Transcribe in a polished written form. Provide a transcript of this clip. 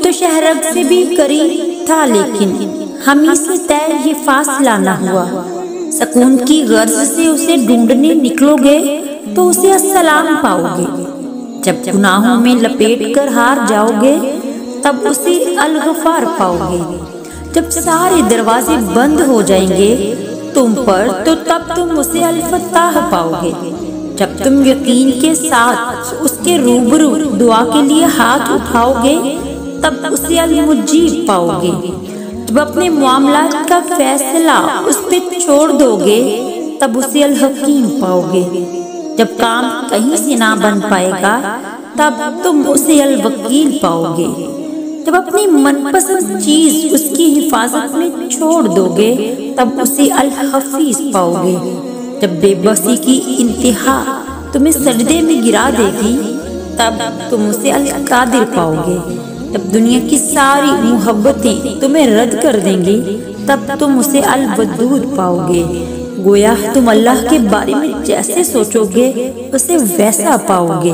تو شہرگ سے بھی قریب تھا، لیکن ہمیں سے طے یہ فاصلہ نہ ہوا۔ سکون کی غرض سے اسے ڈھونڈنے نکلو گے تو اسے السلام پاؤ گے، جب گناہوں میں لپیٹ کر ہار جاؤ گے تب اسے الغفار پاؤ گے، جب سارے دروازے بند ہو جائیں گے تم پر تو تب تم اسے الفتاح پاؤ گے، جب تم یقین کے ساتھ اس کے روبرو دعا کے لیے ہاتھ اٹھاؤ گے تب اسے المجیب پاؤ گے، جب اپنے معاملات کا فیصلہ اس پہ چھوڑ دو گے تب اسے الحکیم پاؤ گے، جب کام کہیں سے نہ بن پائے گا تب تم اسے الوکیل پاؤ گے، جب اپنی من پسند چیز اس کی حفاظت میں چھوڑ دو گے تب اسے الحفیظ پاؤ گے، جب بے بسی کی انتہا تمہیں سجدے میں گرا دے گی تب تم اسے القادر پاؤ گے، جب دنیا کی ساری محبتیں تمہیں رد کر دیں گی تب تم اسے الودود پاؤ گے، گویا تم اللہ کے بارے میں جیسے سوچو گے اسے ویسا پاؤ گے۔